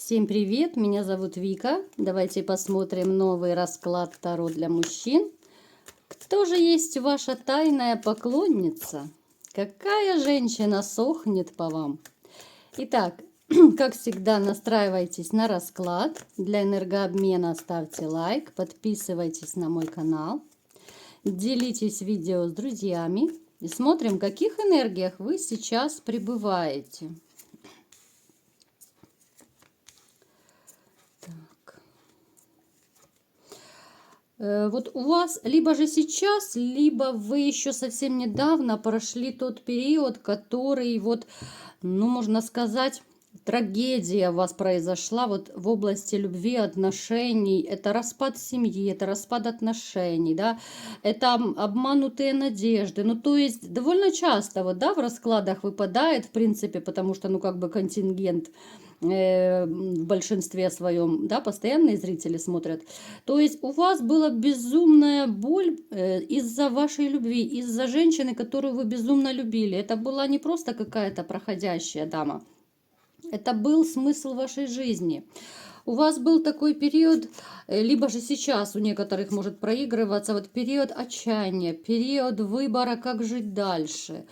Всем привет, меня зовут Вика. Давайте посмотрим новый расклад Таро для мужчин. Кто же есть ваша тайная поклонница? Какая женщина сохнет по вам? Итак, как всегда, настраивайтесь на расклад. Для энергообмена ставьте лайк, подписывайтесь на мой канал, делитесь видео с друзьями и смотрим, в каких энергиях вы сейчас пребываете. Вот у вас либо же сейчас, либо вы еще совсем недавно прошли тот период, который вот, ну, можно сказать, трагедия у вас произошла вот в области любви, отношений. Это распад семьи, это распад отношений, да, это обманутые надежды. Ну, то есть довольно часто вот, да, в раскладах выпадает, в принципе, потому что, ну, как бы контингент в большинстве своем, да, постоянные зрители смотрят. То есть у вас была безумная боль из-за вашей любви, из-за женщины, которую вы безумно любили. Это была не просто какая-то проходящая дама. Это был смысл вашей жизни. У вас был такой период, либо же сейчас у некоторых может проигрываться, вот период отчаяния, период выбора, как жить дальше.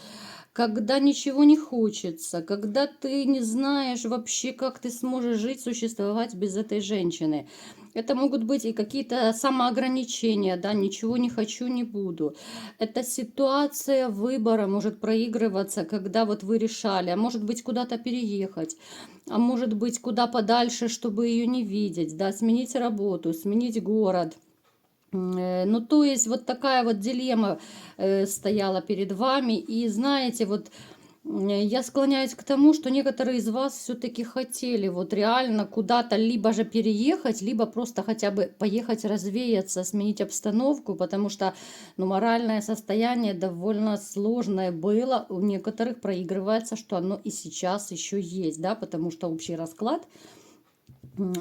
Когда ничего не хочется, когда ты не знаешь вообще, как ты сможешь жить, существовать без этой женщины. Это могут быть и какие-то самоограничения, да, ничего не хочу, не буду. Эта ситуация выбора может проигрываться, когда вот вы решали, а может быть куда-то переехать, а может быть куда подальше, чтобы ее не видеть, да, сменить работу, сменить город. Ну, то есть вот такая вот дилемма стояла перед вами. И знаете, вот я склоняюсь к тому, что некоторые из вас все-таки хотели вот реально куда-то либо же переехать, либо просто хотя бы поехать развеяться, сменить обстановку, потому что, ну, моральное состояние довольно сложное было. У некоторых проигрывается, что оно и сейчас еще есть, да, потому что общий расклад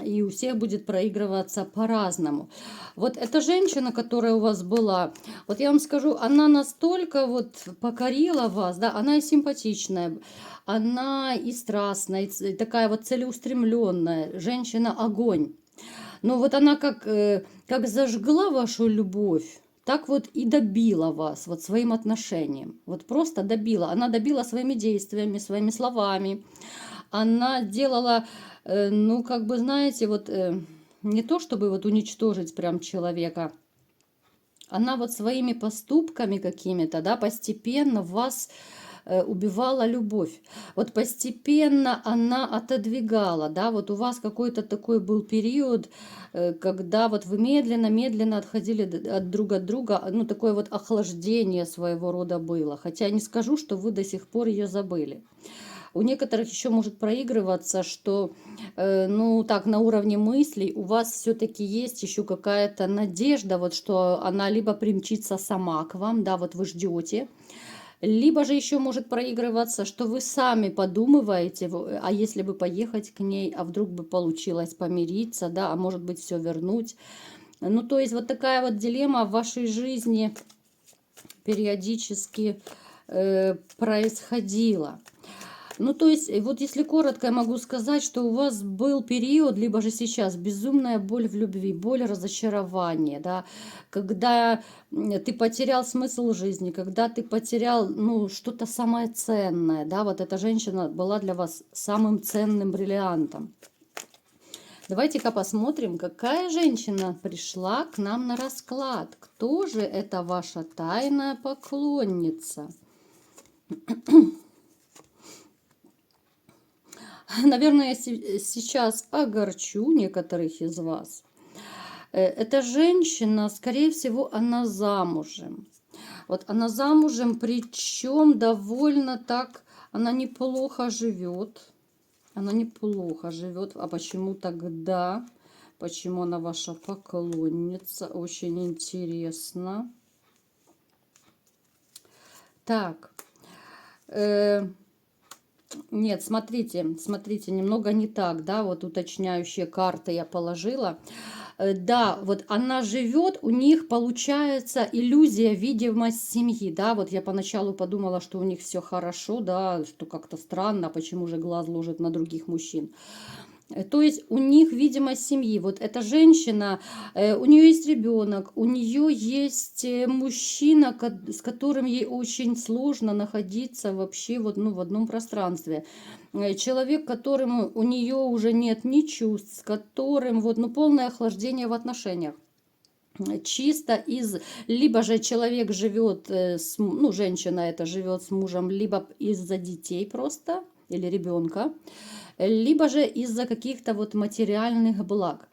и у всех будет проигрываться по-разному. Вот эта женщина, которая у вас была, вот я вам скажу, она настолько вот покорила вас, да, она и симпатичная, она и страстная, и такая вот целеустремленная, женщина-огонь. Но вот она как зажгла вашу любовь, так вот и добила вас вот своим отношением. Вот просто добила. Она добила своими действиями, своими словами. Она делала, ну, как бы, знаете, вот не то, чтобы вот уничтожить прям человека, она вот своими поступками какими-то, да, постепенно вас убивала любовь. Вот постепенно она отодвигала, да, вот у вас какой-то такой был период, когда вот вы медленно-медленно отходили друг от друга, ну, такое вот охлаждение своего рода было. Хотя не скажу, что вы до сих пор ее забыли. У некоторых еще может проигрываться, что, ну, так, на уровне мыслей у вас все-таки есть еще какая-то надежда, вот, что она либо примчится сама к вам, да, вот вы ждете, либо же еще может проигрываться, что вы сами подумываете, а если бы поехать к ней, а вдруг бы получилось помириться, да, а может быть все вернуть. Ну, то есть вот такая вот дилемма в вашей жизни периодически происходила. Ну, то есть, вот если коротко, я могу сказать, что у вас был период, либо же сейчас, безумная боль в любви, боль разочарования, да, когда ты потерял смысл жизни, когда ты потерял, ну, что-то самое ценное, да, вот эта женщина была для вас самым ценным бриллиантом. Давайте-ка посмотрим, какая женщина пришла к нам на расклад. Кто же это ваша тайная поклонница? Наверное, я сейчас огорчу некоторых из вас. Эта женщина, скорее всего, она замужем. Вот она замужем, причем довольно так, она неплохо живет. Она неплохо живет. А почему тогда? Почему она ваша поклонница? Очень интересно. Так. Нет, смотрите, немного не так, да, вот уточняющие карты я положила. Да, вот она живет, у них получается иллюзия, видимость семьи, да, вот я поначалу подумала, что у них все хорошо, да, что как-то странно, почему же глаз ложит на других мужчин. То есть у них видимость семьи. Вот эта женщина, у нее есть ребенок, у нее есть мужчина, с которым ей очень сложно находиться вообще вот, ну, в одном пространстве. Человек, которому у нее уже нет ни чувств, с которым вот, ну, полное охлаждение в отношениях. Чисто из, либо же человек живет, ну, женщина это живет с мужем, либо из-за детей просто, или ребенка, либо же из-за каких-то вот материальных благ.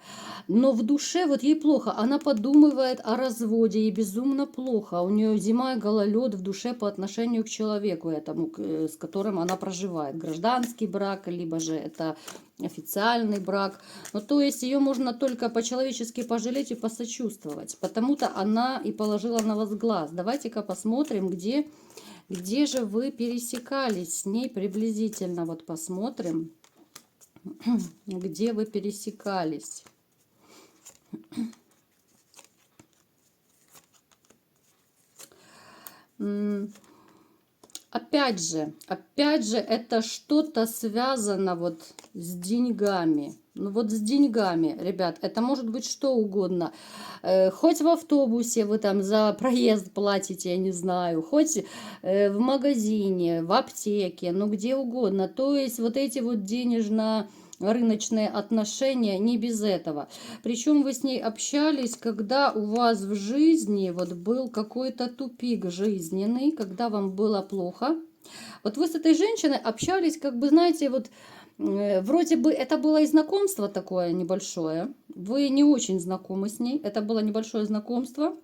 Но в душе вот ей плохо, она подумывает о разводе, ей безумно плохо, у нее зима и гололед в душе по отношению к человеку этому, с которым она проживает. Гражданский брак, либо же это официальный брак. Ну, то есть ее можно только по-человечески пожалеть и посочувствовать. Потому-то она и положила на вас глаз. Давайте-ка посмотрим, где же вы пересекались с ней приблизительно. Вот посмотрим, где вы пересекались. Опять же, это что-то связано вот с деньгами. Ну вот с деньгами, ребят, это может быть что угодно. Хоть в автобусе вы там за проезд платите, я не знаю, хоть в магазине, в аптеке, ну где угодно. То есть вот эти вот денежно-рыночные отношения не без этого. Причем вы с ней общались, когда у вас в жизни вот был какой-то тупик жизненный, когда вам было плохо. Вот вы с этой женщиной общались, как бы, знаете, вот вроде бы это было и знакомство такое небольшое. Вы не очень знакомы с ней. Это было небольшое знакомство.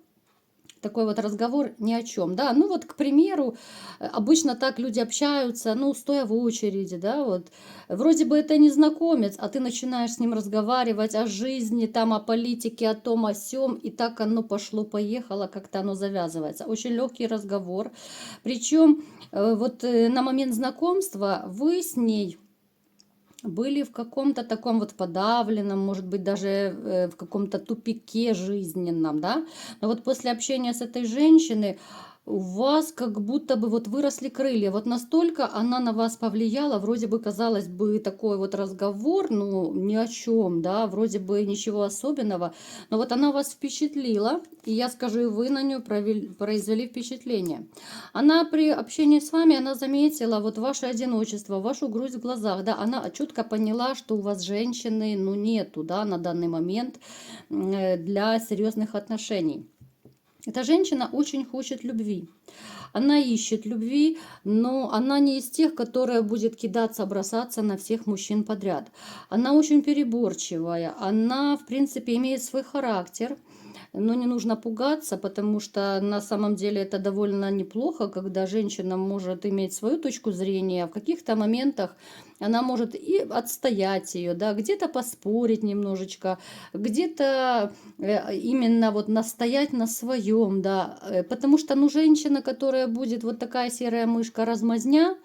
Такой вот разговор ни о чем, да, ну вот, к примеру, обычно так люди общаются, ну, стоя в очереди, да, вот, вроде бы это незнакомец, а ты начинаешь с ним разговаривать о жизни, там, о политике, о том, о сём, и так оно пошло-поехало, как-то оно завязывается. Очень легкий разговор, причем вот на момент знакомства вы с ней были в каком-то таком вот подавленном, может быть, даже в каком-то тупике жизненном, да. Но вот после общения с этой женщиной у вас как будто бы вот выросли крылья. Вот настолько она на вас повлияла, вроде бы, казалось бы, такой вот разговор, ну, ни о чем, да, вроде бы ничего особенного, но вот она вас впечатлила, и я скажу, и вы на нее произвели впечатление. Она при общении с вами, она заметила вот ваше одиночество, вашу грусть в глазах, да, она четко поняла, что у вас женщины, ну, нету, да, на данный момент для серьезных отношений. Эта женщина очень хочет любви. Она ищет любви, но она не из тех, которая будет кидаться, бросаться на всех мужчин подряд. Она очень переборчивая, она, в принципе, имеет свой характер. Но не нужно пугаться, потому что на самом деле это довольно неплохо, когда женщина может иметь свою точку зрения, а в каких-то моментах она может и отстоять ее, да, где-то поспорить немножечко, где-то именно вот настоять на своем, да, потому что, ну, женщина, которая будет вот такая серая мышка, размазня,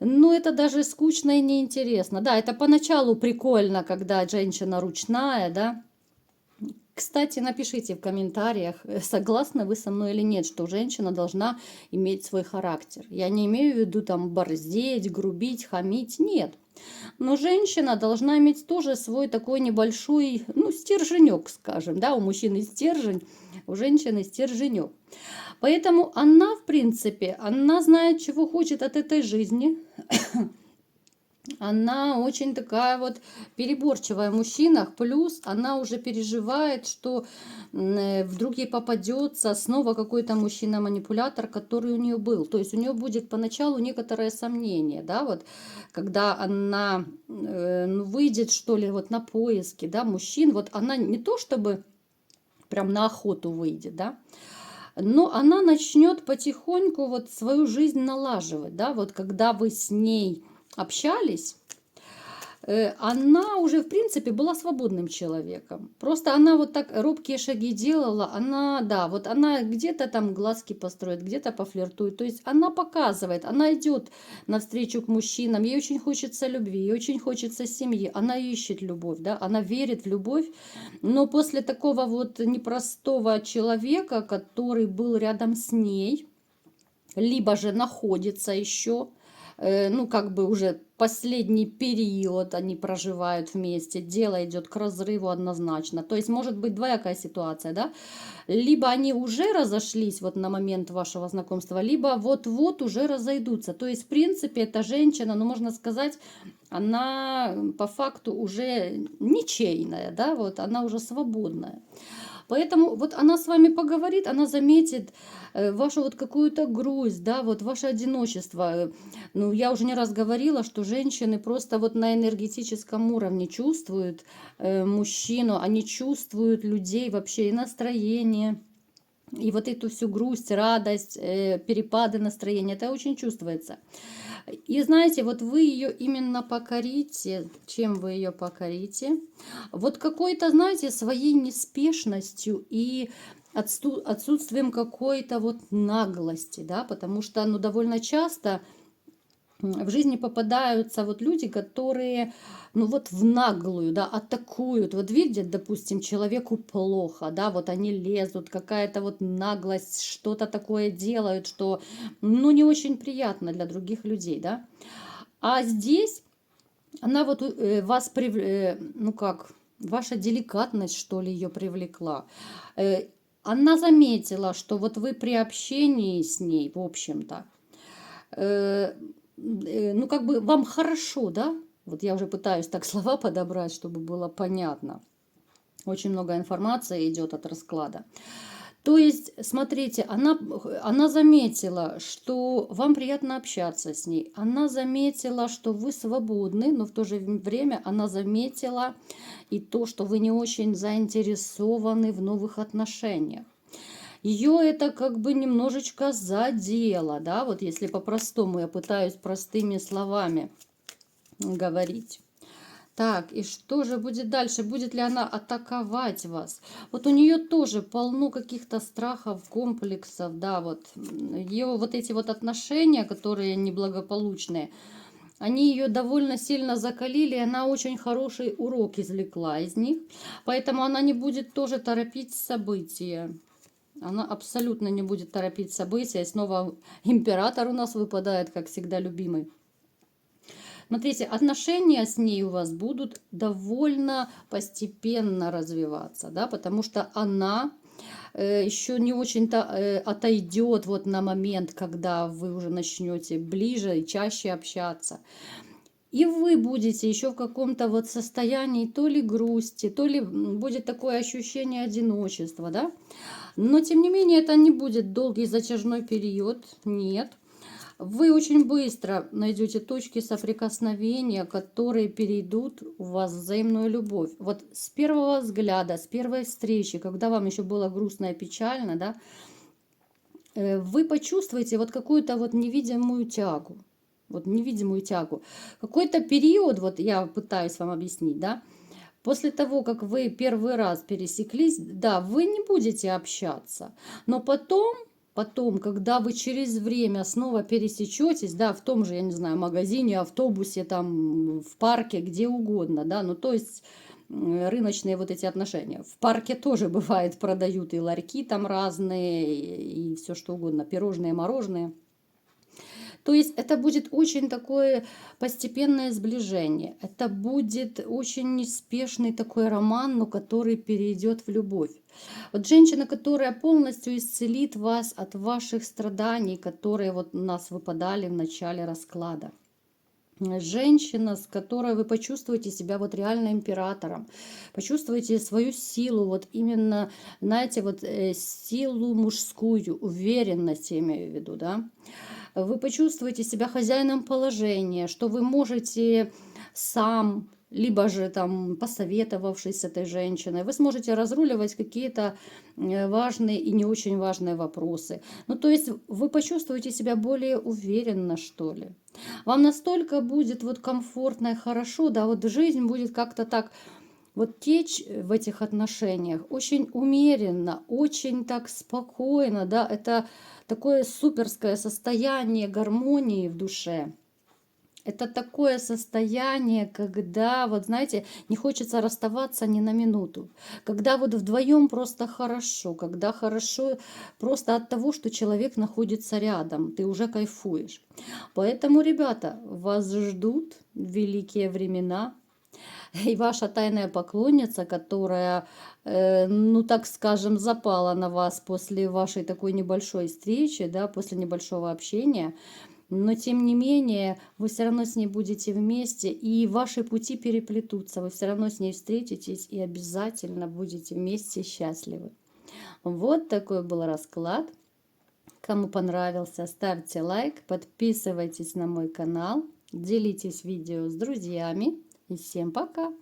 ну, это даже скучно и неинтересно. Да, это поначалу прикольно, когда женщина ручная, да. Кстати, напишите в комментариях, согласны вы со мной или нет, что женщина должна иметь свой характер. Я не имею в виду там борздеть, грубить, хамить, нет. Но женщина должна иметь тоже свой такой небольшой, ну, стерженек, скажем, да, у мужчины стержень, у женщины стерженек. Поэтому она, в принципе, она знает, чего хочет от этой жизни. Она очень такая вот переборчивая в мужчинах, плюс она уже переживает, что вдруг ей попадется снова какой-то мужчина-манипулятор, который у нее был. То есть у нее будет поначалу некоторое сомнение, да, вот, когда она ну, выйдет, что ли, вот на поиски, да, мужчин, вот она не то чтобы прям на охоту выйдет, да, но она начнет потихоньку вот свою жизнь налаживать, да, вот когда вы с ней общались, она уже, в принципе, была свободным человеком. Просто она вот так робкие шаги делала, она, да, вот она где-то там глазки построит, где-то пофлиртует. То есть она показывает, она идет навстречу к мужчинам, ей очень хочется любви, ей очень хочется семьи, она ищет любовь, да, она верит в любовь. Но после такого вот непростого человека, который был рядом с ней, либо же находится еще ну, как бы уже последний период они проживают вместе, дело идет к разрыву однозначно. То есть может быть двоякая ситуация, да? Либо они уже разошлись вот на момент вашего знакомства, либо вот-вот уже разойдутся. То есть, в принципе, эта женщина, ну, можно сказать, она по факту уже ничейная, да, вот она уже свободная. Поэтому вот она с вами поговорит, она заметит вашу вот какую-то грусть, да, вот ваше одиночество. Ну, я уже не раз говорила, что женщины просто вот на энергетическом уровне чувствуют мужчину, они чувствуют людей вообще и настроение. И вот эту всю грусть, радость, перепады настроения, это очень чувствуется. И знаете, вот вы ее именно покорите. Чем вы ее покорите? Вот какой-то, знаете, своей неспешностью и отсутствием какой-то вот наглости, да, потому что, ну, довольно часто в жизни попадаются вот люди, которые, ну вот в наглую, да, атакуют. Вот видят, допустим, человеку плохо, да, вот они лезут, какая-то вот наглость, что-то такое делают, что, ну, не очень приятно для других людей, да. А здесь она вот вас, ну как, ваша деликатность, что ли, ее привлекла. Э, Она заметила, что вот вы при общении с ней, в общем-то, э, ну как бы вам хорошо, да? Вот я уже пытаюсь так слова подобрать, чтобы было понятно. Очень много информации идет от расклада. То есть, смотрите, она заметила, что вам приятно общаться с ней. Она заметила, что вы свободны, но в то же время она заметила и то, что вы не очень заинтересованы в новых отношениях. Ее это как бы немножечко задело, да, вот если по-простому, я пытаюсь простыми словами говорить. Так, и что же будет дальше? Будет ли она атаковать вас? Вот у нее тоже полно каких-то страхов, комплексов, да, вот ее вот эти вот отношения, которые неблагополучные, они ее довольно сильно закалили, и она очень хороший урок извлекла из них, поэтому она не будет тоже торопить события. Она абсолютно не будет торопить события. И снова император у нас выпадает, как всегда, любимый. Смотрите, отношения с ней у вас будут довольно постепенно развиваться, да, потому что она еще не очень-то отойдет вот на момент, когда вы уже начнете ближе и чаще общаться. И вы будете еще в каком-то вот состоянии то ли грусти, то ли будет такое ощущение одиночества, да. Но тем не менее это не будет долгий затяжной период, нет. Вы очень быстро найдете точки соприкосновения, которые перейдут у вас в взаимную любовь. Вот с первого взгляда, с первой встречи, когда вам еще было грустно и печально, да, вы почувствуете вот какую-то вот невидимую тягу. Вот невидимую тягу. Какой-то период, вот я пытаюсь вам объяснить, да, после того, как вы первый раз пересеклись, да, вы не будете общаться, но потом, когда вы через время снова пересечетесь, да, в том же, я не знаю, магазине, автобусе, там, в парке, где угодно, да, ну, то есть рыночные вот эти отношения. В парке тоже бывает, продают и ларьки там разные, и все что угодно, пирожные, мороженые. То есть это будет очень такое постепенное сближение. Это будет очень неспешный такой роман, но который перейдет в любовь. Вот женщина, которая полностью исцелит вас от ваших страданий, которые вот у нас выпадали в начале расклада. Женщина, с которой вы почувствуете себя вот реально императором, почувствуете свою силу, вот именно, знаете, вот силу мужскую, уверенность, я имею в виду, да. Вы почувствуете себя хозяином положения, что вы можете сам, либо же там посоветовавшись с этой женщиной, вы сможете разруливать какие-то важные и не очень важные вопросы. Ну, то есть вы почувствуете себя более уверенно, что ли. Вам настолько будет вот комфортно и хорошо, да, вот жизнь будет как-то так вот течь в этих отношениях очень умеренно, очень так спокойно, да, это такое суперское состояние гармонии в душе. Это такое состояние, когда, вот знаете, не хочется расставаться ни на минуту. Когда вот вдвоем просто хорошо, когда хорошо просто от того, что человек находится рядом, ты уже кайфуешь. Поэтому, ребята, вас ждут великие времена. И ваша тайная поклонница, которая, ну так скажем, запала на вас после вашей такой небольшой встречи, да, после небольшого общения, но тем не менее вы все равно с ней будете вместе, и ваши пути переплетутся, вы все равно с ней встретитесь и обязательно будете вместе счастливы. Вот такой был расклад. Кому понравился, ставьте лайк, подписывайтесь на мой канал, делитесь видео с друзьями и всем пока!